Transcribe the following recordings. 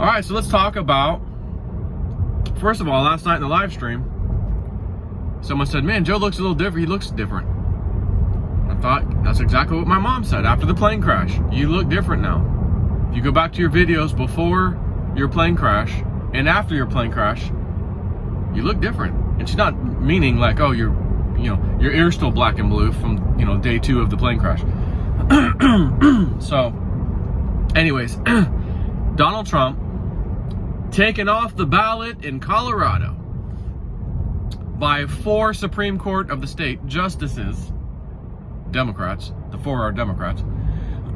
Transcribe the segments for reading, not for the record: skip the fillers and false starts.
All right, so let's talk about, first of all, last night in the live stream, someone said, man, Joe looks a little different. He looks different. I thought that's exactly what my mom said after the plane crash. You look different now. If you go back to your videos before your plane crash and after your plane crash, you look different. And she's not meaning like, oh, your ear's still black and blue from, day 2 of the plane crash. So, anyways, Donald Trump taken off the ballot in Colorado by 4 Supreme Court of the state justices, Democrats, the 4 are Democrats,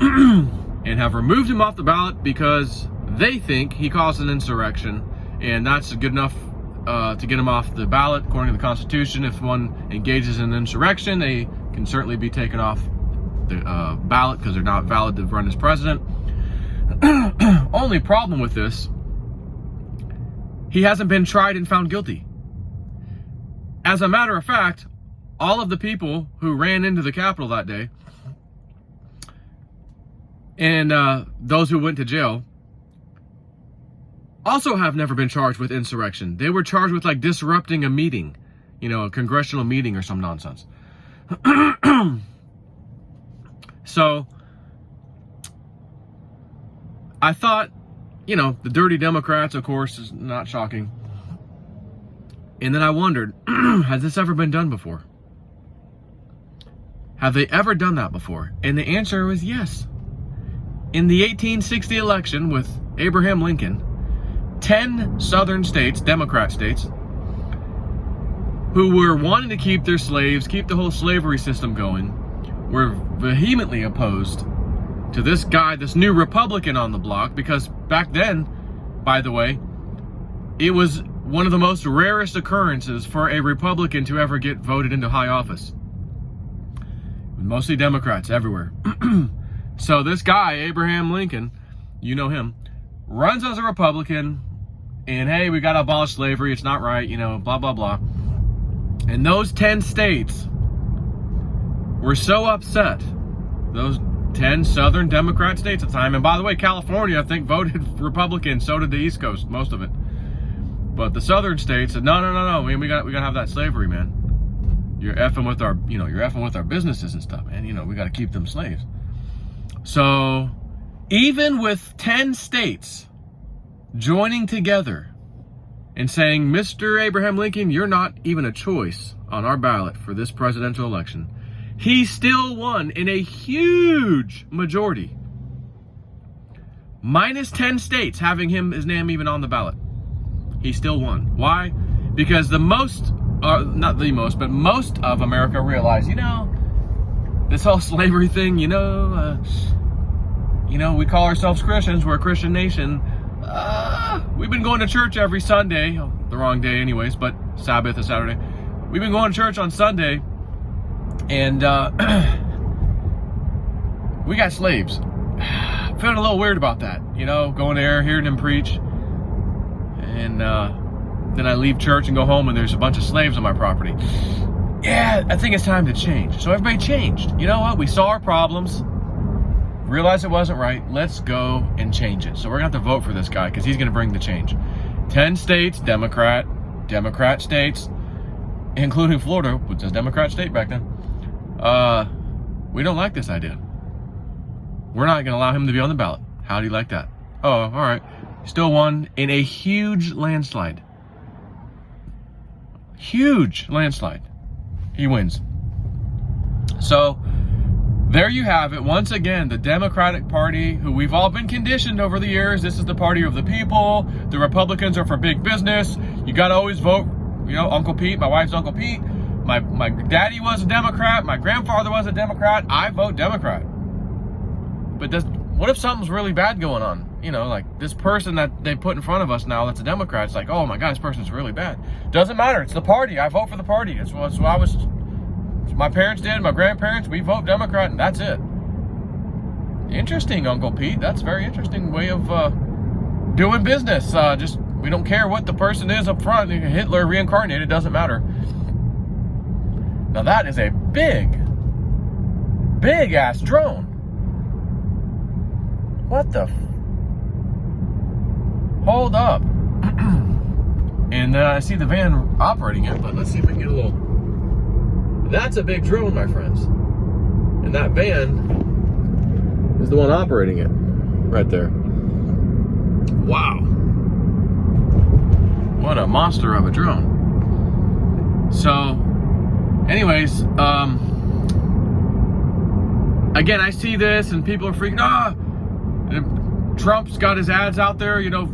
and have removed him off the ballot because they think he caused an insurrection, and that's good enough to get him off the ballot. According to the Constitution, if one engages in an insurrection, they can certainly be taken off the ballot because they're not valid to run as president. Only problem with this, he hasn't been tried and found guilty. As a matter of fact, all of the people who ran into the Capitol that day and those who went to jail also have never been charged with insurrection. They were charged with like disrupting a meeting, a congressional meeting or some nonsense. So I thought, the dirty Democrats, of course, is not shocking. And then I wondered, has this ever been done before? Have they ever done that before? And the answer was yes. In the 1860 election with Abraham Lincoln, 10 southern states, Democrat states, who were wanting to keep their slaves, keep the whole slavery system going, were vehemently opposed to this guy, this new Republican on the block, because back then, by the way, it was one of the most rarest occurrences for a Republican to ever get voted into high office. Mostly Democrats everywhere. So this guy, Abraham Lincoln, you know him, runs as a Republican, and hey, we got to abolish slavery, it's not right, blah, blah, blah. And those 10 states were so upset, those 10 southern Democrat states at the time, and by the way, California, I think, voted Republican, so did the East Coast, most of it. But the southern states said, no, we got to have that slavery, man. You're effing with our, you're effing with our businesses and stuff, man. We got to keep them slaves. So even with 10 states joining together and saying, Mr. Abraham Lincoln, you're not even a choice on our ballot for this presidential election, he still won in a huge majority. Minus 10 states having his name even on the ballot. He still won. Why? Because most of America realized, this whole slavery thing, we call ourselves Christians, we're a Christian nation. We've been going to church every Sunday, the wrong day anyways, but Sabbath is Saturday. We've been going to church on Sunday, and we got slaves. Feeling a little weird about that, going there, hearing them preach, and then I leave church and go home and there's a bunch of slaves on my property. Yeah, I think it's time to change. So everybody changed. You know what? We saw our problems, realized it wasn't right. Let's go and change it. So we're going to have to vote for this guy because he's going to bring the change. 10 states, Democrat states, including Florida, which was a Democrat state back then. We don't like this idea. We're not going to allow him to be on the ballot. How do you like that? Oh, all right. Still won in a huge landslide. Huge landslide. He wins. So there you have it. Once again, the Democratic Party, who we've all been conditioned over the years, this is the party of the people. The Republicans are for big business. You got to always vote, Uncle Pete, my wife's Uncle Pete. My daddy was a Democrat. My grandfather was a Democrat. I vote Democrat. But what if something's really bad going on? Like this person that they put in front of us now that's a Democrat, it's like, oh my God, this person's really bad. Doesn't matter. It's the party. I vote for the party. It's what my parents did, my grandparents. We vote Democrat, and that's it. Interesting, Uncle Pete. That's a very interesting way of doing business. We don't care what the person is up front. Hitler reincarnated, doesn't matter. Now that is a big ass drone. What the hold up. And I see the van operating it, but let's see if we can get a little. That's a big drone, my friends. And that van is the one operating it right there. Wow. What a monster of a drone. So, anyways, again, I see this and people are freaking out. Trump's got his ads out there, you know,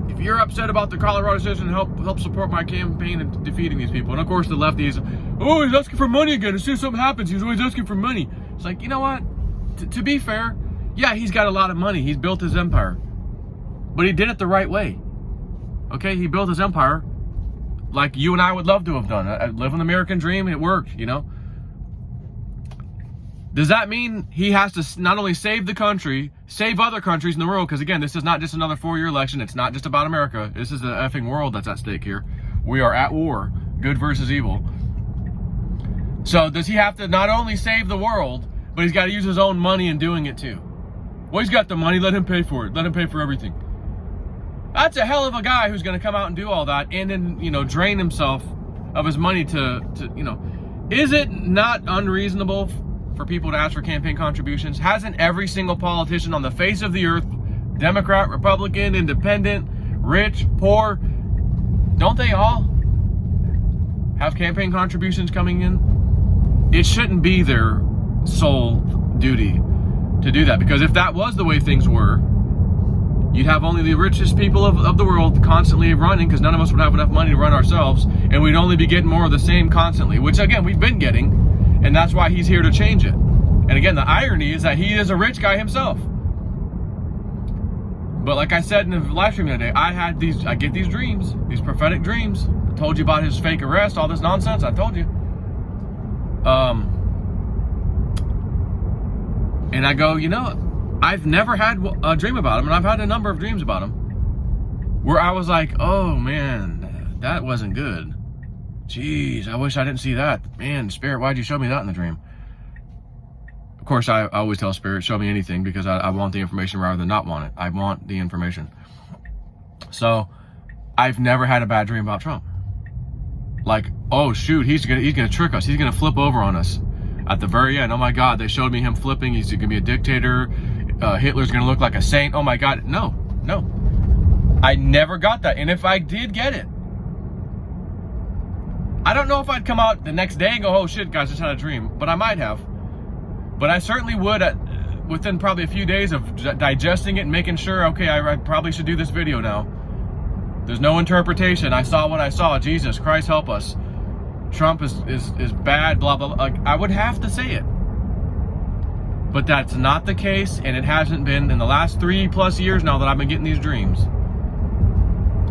if you're upset about the Colorado citizen, help support my campaign in defeating these people. And of course the lefties, oh, he's asking for money again. As soon as something happens, he's always asking for money. It's like, you know what? To be fair, yeah, he's got a lot of money. He's built his empire. But he did it the right way. Okay, he built his empire like you and I would love to have done. I live an American dream, it worked, you know? Does that mean he has to not only save the country, save other countries in the world? Because again, this is not just another 4-year election. It's not just about America. This is the effing world that's at stake here. We are at war, good versus evil. So does he have to not only save the world, but he's got to use his own money in doing it too? Well, he's got the money, let him pay for it. Let him pay for everything. That's a hell of a guy who's going to come out and do all that and then, you know, drain himself of his money to, you know. Is it not unreasonable for people to ask for campaign contributions? Hasn't every single politician on the face of the earth, Democrat, Republican, independent, rich, poor, don't they all have campaign contributions coming in? It shouldn't be their sole duty to do that, because if that was the way things were, you'd have only the richest people of the world constantly running, because none of us would have enough money to run ourselves, and we'd only be getting more of the same constantly, which again, we've been getting, and that's why he's here to change it. And again, the irony is that he is a rich guy himself. But like I said in the live stream today, I get these dreams, these prophetic dreams. I told you about his fake arrest, all this nonsense, I told you. And I go, you know, I've never had a dream about him, and I've had a number of dreams about him where I was like, oh man, that wasn't good. Jeez, I wish I didn't see that. Man, Spirit, why'd you show me that in the dream? Of course, I always tell Spirit, show me anything, because I want the information rather than not want it. I want the information. So, I've never had a bad dream about Trump. Like, oh shoot, he's gonna trick us. He's gonna flip over on us at the very end. Oh my God, they showed me him flipping. He's gonna be a dictator. Hitler's gonna look like a saint. Oh my God, no. I never got that. And if I did get it, I don't know if I'd come out the next day and go, oh shit, guys, just had a dream. But I might have. But I certainly would within probably a few days of digesting it and making sure, okay, I probably should do this video now. There's no interpretation. I saw what I saw. Jesus Christ, help us. Trump is bad, blah, blah, blah. I would have to say it. But that's not the case, and it hasn't been in the last 3+ years now that I've been getting these dreams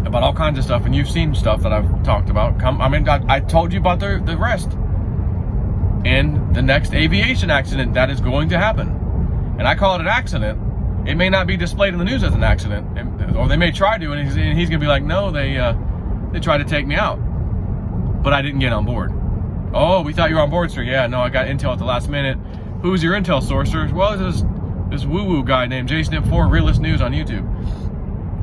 about all kinds of stuff, and you've seen stuff that I've talked about. I told you about the rest. And the next aviation accident that is going to happen. And I call it an accident. It may not be displayed in the news as an accident, or they may try to, and he's going to be like, no, they tried to take me out. But I didn't get on board. Oh, we thought you were on board, sir. Yeah, no, I got intel at the last minute. Who's your intel source, sir? Well, it's this woo-woo guy named JSnip4 Realist News on YouTube.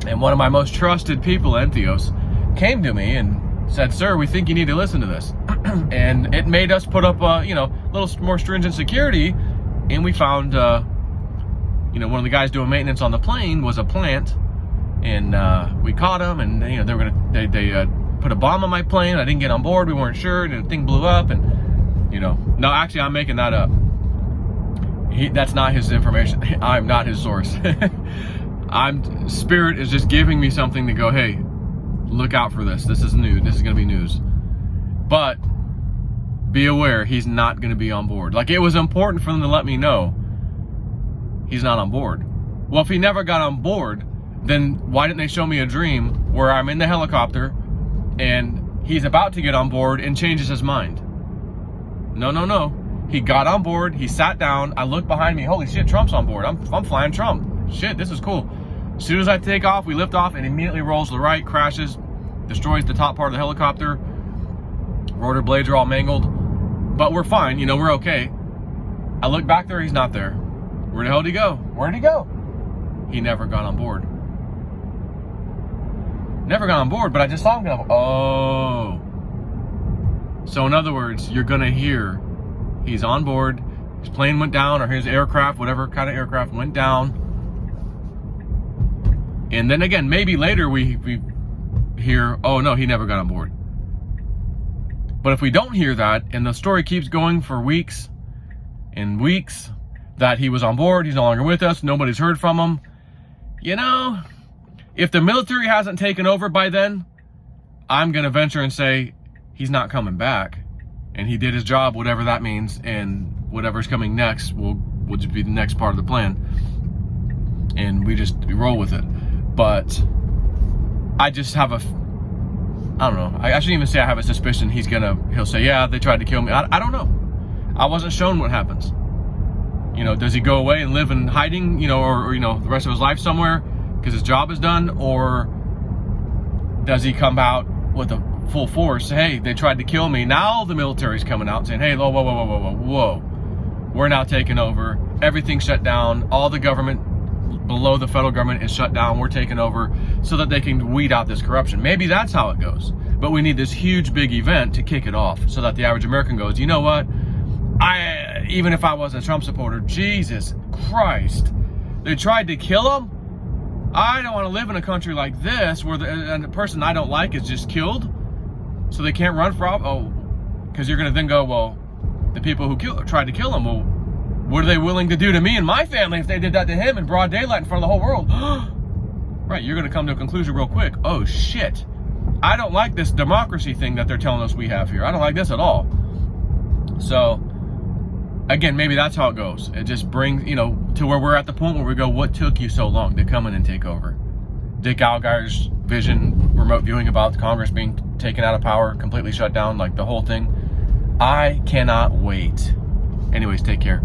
And one of my most trusted people, Entheos, came to me and said, sir, we think you need to listen to this. And it made us put up a little more stringent security, and we found one of the guys doing maintenance on the plane was a plant, and we caught him, and they put a bomb on my plane. I didn't get on board, we weren't sure, and the thing blew up, and no, actually I'm making that up. That's not his information. I'm not his source. Spirit is just giving me something to go, hey, look out for this. This is new. This is going to be news. But be aware, he's not going to be on board. Like, it was important for them to let me know he's not on board. Well, if he never got on board, then why didn't they show me a dream where I'm in the helicopter and he's about to get on board and changes his mind? No. He got on board. He sat down. I looked behind me. Holy shit, Trump's on board. I'm flying Trump. Shit, this is cool. As soon as I take off, we lift off and immediately rolls to the right, crashes, destroys the top part of the helicopter. Rotor blades are all mangled. But we're fine. We're okay. I look back there. He's not there. Where the hell did he go? Where'd he go? He never got on board. Never got on board, but I just saw him go, oh. So in other words, you're going to hear he's on board, his plane went down, or his aircraft, whatever kind of aircraft went down. And then again, maybe later we hear, oh no, he never got on board. But if we don't hear that, and the story keeps going for weeks and weeks, that he was on board, he's no longer with us, nobody's heard from him, you know, if the military hasn't taken over by then, I'm going to venture and say he's not coming back. And he did his job, whatever that means, and whatever's coming next will just be the next part of the plan. And we roll with it. But I just have I don't know. I shouldn't even say I have a suspicion he'll say, yeah, they tried to kill me. I don't know. I wasn't shown what happens. You know, does he go away and live in hiding, you know, or you know, the rest of his life somewhere because his job is done? Or does he come out with a full force? Hey, they tried to kill me. Now the military's coming out saying, hey, whoa. We're now taking over. Everything's shut down. All the government below the federal government is shut down. We're taking over so that they can weed out this corruption. Maybe that's how it goes. But we need this huge, big event to kick it off so that the average American goes, you know what? Even if I was a Trump supporter, Jesus Christ, they tried to kill him? I don't want to live in a country like this where the person I don't like is just killed, so they can't run for because you're going to then go, well, the people who tried to kill him, well, what are they willing to do to me and my family if they did that to him in broad daylight in front of the whole world? Right, you're going to come to a conclusion real quick. Oh, shit. I don't like this democracy thing that they're telling us we have here. I don't like this at all. So, again, maybe that's how it goes. It just brings, you know, to where we're at the point where we go, what took you so long to come in and take over? Dick Algire's vision, remote viewing about Congress being taken out of power, completely shut down, like the whole thing. I cannot wait. Anyways, take care.